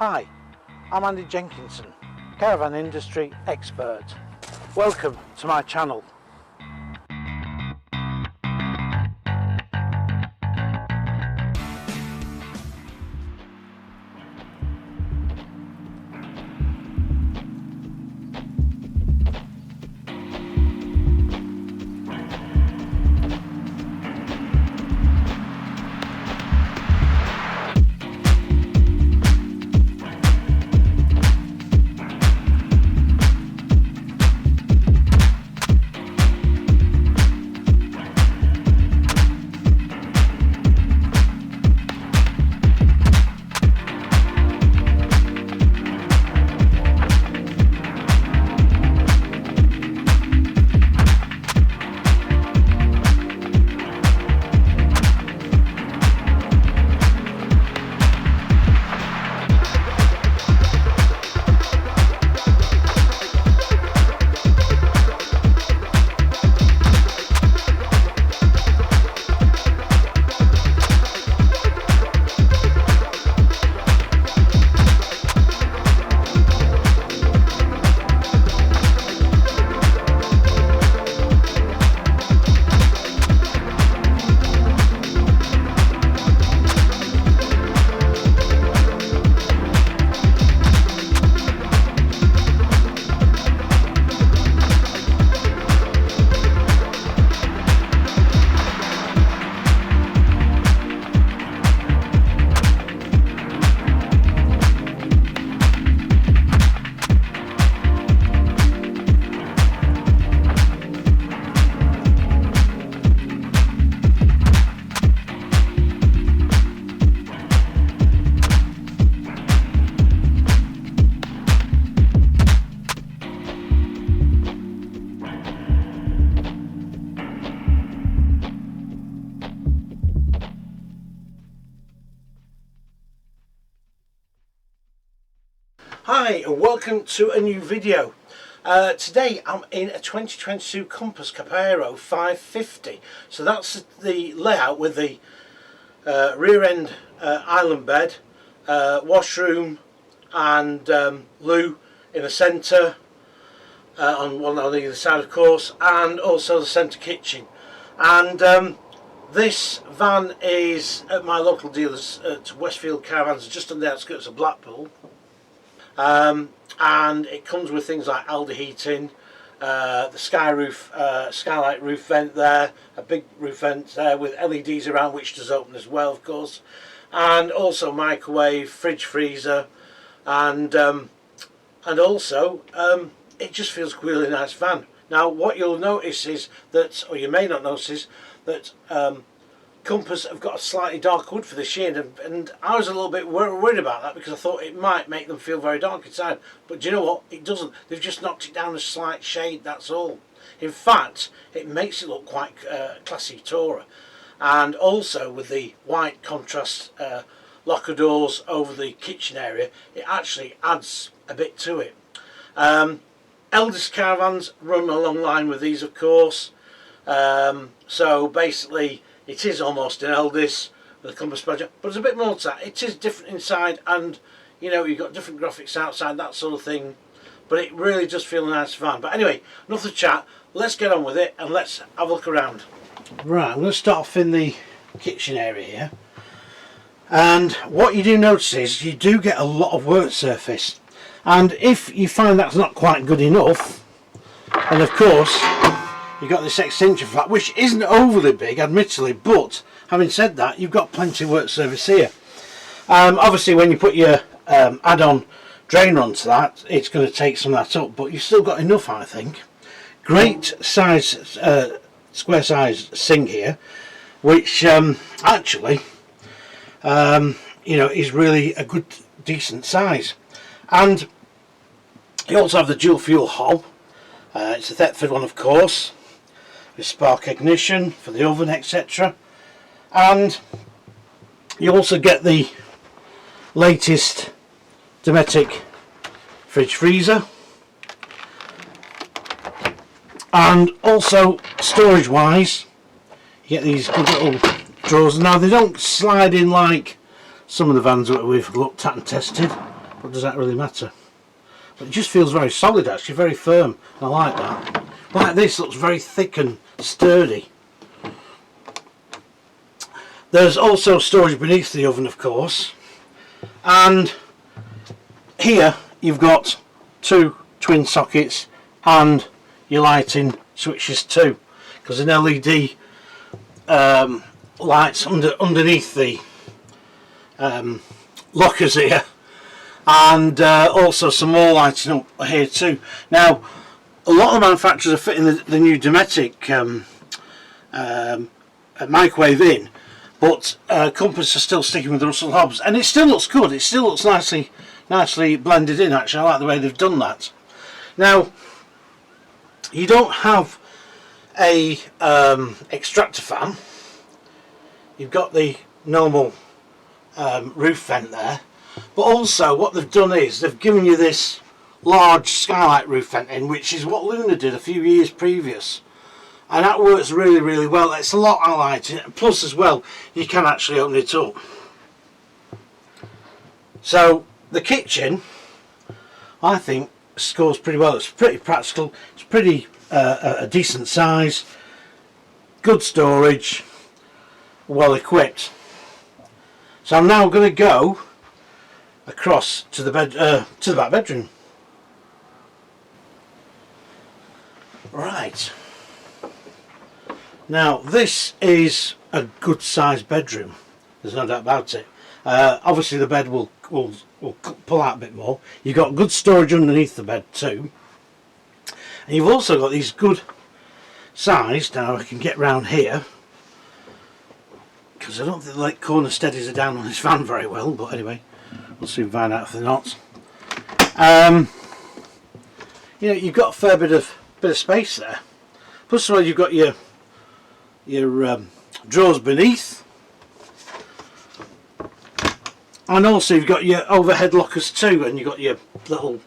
Hi, I'm Andy Jenkinson, Caravan Industry Expert. Welcome to my channel. Hi and welcome to a new video. Today I'm in a 2022 Compass Capiro 550. So that's the layout with the rear end island bed, washroom and loo in the centre, on either side of course, and also the centre kitchen. And this van is at my local dealers at Westfield Caravans, just on the outskirts of Blackpool. And it comes with things like Alder heating, the skylight roof vent there, a big roof vent there with LEDs around which does open as well, of course, and also microwave, fridge, freezer, and also it just feels a really nice van. Now what you'll notice is that, or you may not notice, is that Compass have got a slightly dark wood for the shade, and I was a little bit worried about that because I thought it might make them feel very dark inside, but do you know what, it doesn't. They've just knocked it down a slight shade, that's all. In fact, it makes it look quite classy tourer. And also with the white contrast locker doors over the kitchen area, it actually adds a bit to it. Eldest Caravans run a long line with these, of course, so basically it is almost an Eldest with a Compass badge, but there's a bit more to that. It is different inside, and you know, you've got different graphics outside, that sort of thing, but it really does feel a nice van. But anyway, enough of chat, let's get on with it and let's have a look around. Right, I'm going to start off in the kitchen area here, and what you do notice is you do get a lot of work surface, and if you find that's not quite good enough, then of course you've got this extension flap, which isn't overly big, admittedly, but having said that, you've got plenty of work surface here. Obviously, when you put your add-on drainer onto that, it's going to take some of that up, but you've still got enough, I think. Great size, square size sink here, which actually, you know, is really a good, decent size. And you also have the dual fuel hob. It's a Thetford one, of course, with spark ignition for the oven, etc. And you also get the latest Dometic fridge freezer, and also storage wise you get these good little drawers. Now they don't slide in like some of the vans that we've looked at and tested, But does that really matter? But it just feels very solid actually, very firm. I like that. Like this, looks very thick and sturdy. There's also storage beneath the oven, of course. And here you've got 2 twin sockets and your lighting switches too, because an LED lights underneath the lockers here, and also some more lighting up here too. Now a lot of manufacturers are fitting the new Dometic microwave in, but companies are still sticking with the Russell Hobbs, and it still looks good. It still looks nicely blended in actually. I like the way they've done that. Now you don't have a extractor fan. You've got the normal roof vent there, but also what they've done is they've given you this large skylight roof vent in, which is what Luna did a few years previous, and that works really well. It's a lot I like it. Plus as well, you can actually open it up. So the kitchen, I think, scores pretty well. It's pretty practical. It's pretty a decent size, good storage, well equipped. So I'm now going to go across to the back bedroom. Right. Now this is a good sized bedroom. There's no doubt about it. Obviously the bed will pull out a bit more. You've got good storage underneath the bed too. And you've also got these good sized, now I can get round here, because I don't think the like corner steadies are down on this van very well, but anyway, we'll soon find out if they're not. You know, you've got a fair bit of space there. Plus of all, you've got your drawers beneath, and also you've got your overhead lockers too, and you've got your little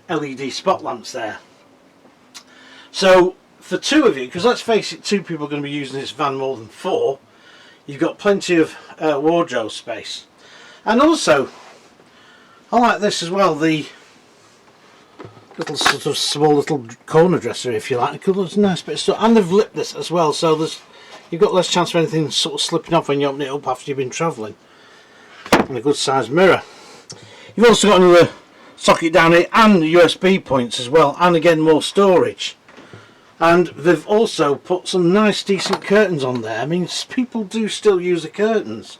LED spot lamps there. So for 2 of you, because let's face it, 2 people are going to be using this van more than 4, you've got plenty of wardrobe space. And also I like this as well, the little sort of small little corner dresser, if you like. It's a nice bit of stuff, and they've lit this as well, so you've got less chance of anything sort of slipping off when you open it up after you've been travelling. And a good sized mirror. You've also got another socket down here and USB points as well, and again more storage. And they've also put some nice decent curtains on there. I mean, people do still use the curtains.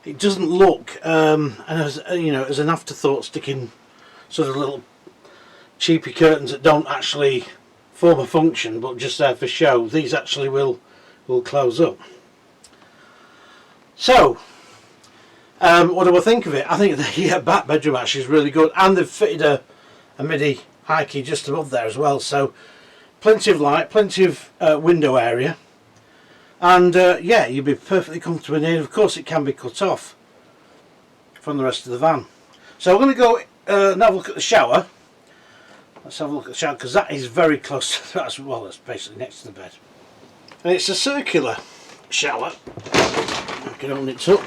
It doesn't look as, you know, as an afterthought, sticking sort of little cheapy curtains that don't actually form a function but just there for show. These actually will close up. So what do I think of it? I think the back bedroom actually is really good, and they've fitted a MIDI high key just above there as well, so plenty of light, plenty of window area, and yeah, you'll be perfectly comfortable in here. Of course it can be cut off from the rest of the van. So I'm going to go and have a look at the shower. Let's have a look at the shower, because that is very close to that, well, that's basically next to the bed, and it's a circular shower. I can open it up.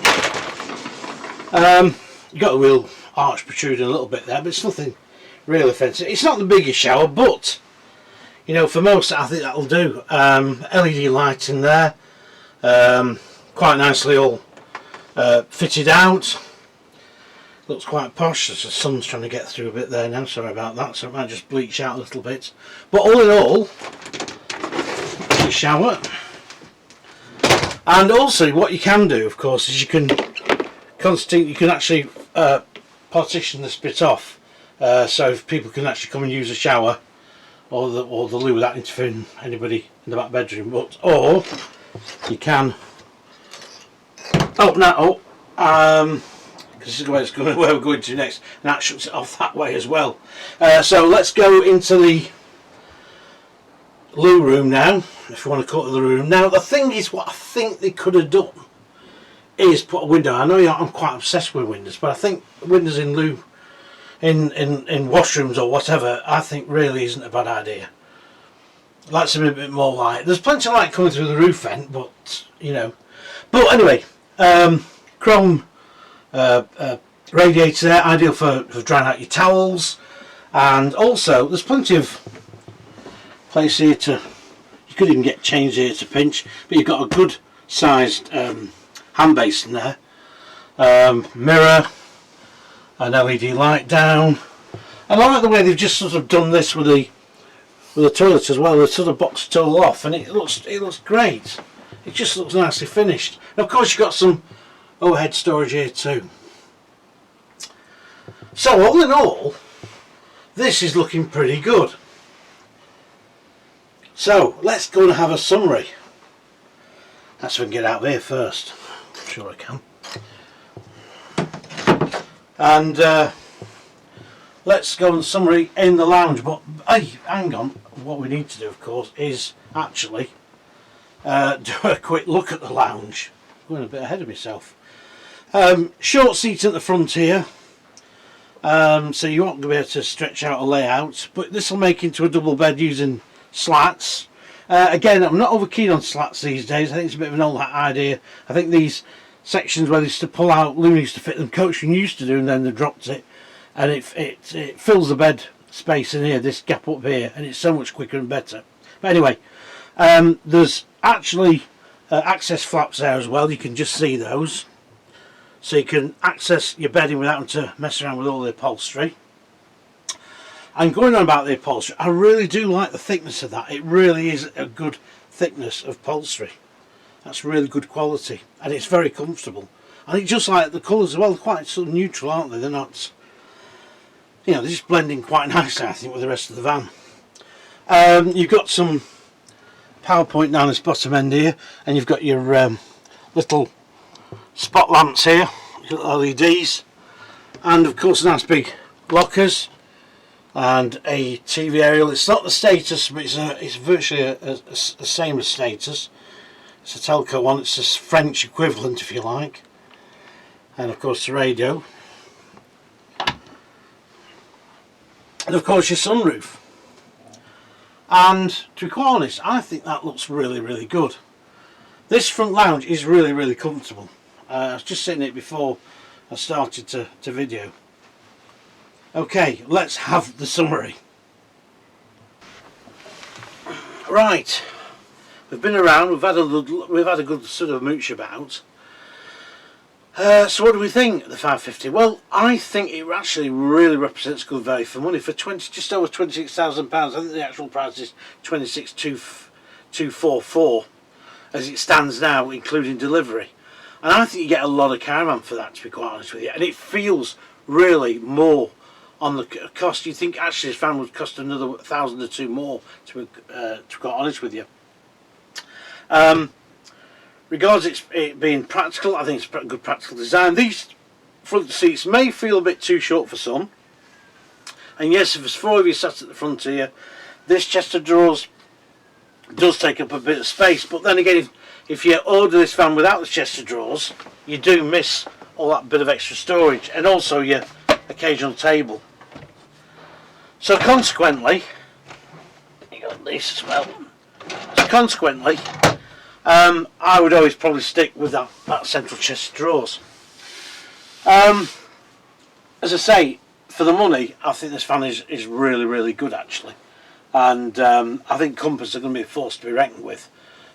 You've got a wheel arch protruding a little bit there, but it's nothing really offensive. It's not the biggest shower, but you know, for most I think that'll do. LED lights in there, quite nicely all fitted out. Looks quite posh. The sun's trying to get through a bit there now, sorry about that, so it might just bleach out a little bit. But all in all, the shower. And also what you can do, of course, is you can actually partition this bit off, so if people can actually come and use the shower or the loo without interfering anybody in the back bedroom. But or you can open that up, because this is where we're going to next, and that shuts it off that way as well. So let's go into the loo room now, if you want to call it the loo room. Now the thing is, what I think they could have done is put a window. I know I'm quite obsessed with windows, but I think windows in loo, in washrooms or whatever, I think really isn't a bad idea. I'd like something a bit more light. There's plenty of light coming through the roof vent, but you know. But anyway, chrome radiator there, ideal for drying out your towels. And also there's plenty of place here to, you could even get chains here to pinch, but you've got a good sized hand basin there, mirror, an LED light down, and I like the way they've just sort of done this with the toilet as well. They've sort of boxed the toilet off, and it looks great. It just looks nicely finished. And of course you've got some overhead storage here too. So all in all, this is looking pretty good. So let's go and have a summary. That's if I can get out of here first. I'm sure I can. And let's go and summary in the lounge. But hey, hang on. What we need to do, of course, is actually do a quick look at the lounge. I'm going a bit ahead of myself. Short seats at the front here. So you won't be able to stretch out a layout, but this will make into a double bed using slats. Again, I'm not over keen on slats these days. I think it's a bit of an old idea. I think these sections where they used to pull out loonies to fit them, Coaching used to do, and then they dropped it, and it fills the bed space in here, this gap up here, and it's so much quicker and better. But anyway, there's actually access flaps there as well. You can just see those. So you can access your bedding without having to mess around with all the upholstery. And going on about the upholstery, I really do like the thickness of that. It really is a good thickness of upholstery. That's really good quality, and it's very comfortable. And it's just like the colours as well, quite sort of neutral, aren't they? They're not, you know, they're just blending quite nicely, I think, with the rest of the van. You've got some PowerPoint down this bottom end here, and you've got your little spot lamps here, LEDs, and of course nice big lockers and a TV aerial. It's not the status, but it's virtually the same as status. It's a telco one. It's a French equivalent, if you like. And of course the radio, and of course your sunroof. And to be quite honest, I think that looks really, really good. This front lounge is really, really comfortable. I was just sitting it before I started to video. Okay, let's have the summary. Right, we've been around. We've had a good sort of mooch about. So what do we think of the 550? Well, I think it actually really represents good value for money for just over £26,000. I think the actual price is 26,244 as it stands now, including delivery. And I think you get a lot of Caravan for that, to be quite honest with you. And it feels really more on the cost. You think actually this van would cost another £1,000 or two more, to be quite honest with you. Regards it being practical, I think it's a good practical design. These front seats may feel a bit too short for some. And yes, if there's four of you sat at the front here, this chest of drawers does take up a bit of space. But then again, if you order this van without the chest of drawers, you do miss all that bit of extra storage and also your occasional table. So consequently, you got this as well. So consequently, I would always probably stick with that central chest of drawers. As I say, for the money, I think this van is really, really good actually. And I think Compass are going to be a force to be reckoned with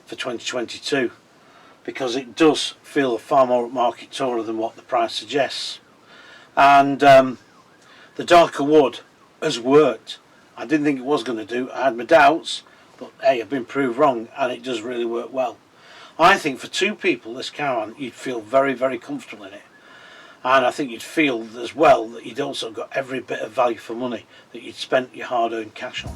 for 2022, because it does feel far more market taller than what the price suggests. And the darker wood has worked. I didn't think it was going to do. I had my doubts, but hey, I've been proved wrong, and it does really work well. I think for two people, this Caravan, you'd feel very, very comfortable in it. And I think you'd feel as well that you'd also got every bit of value for money that you'd spent your hard-earned cash on.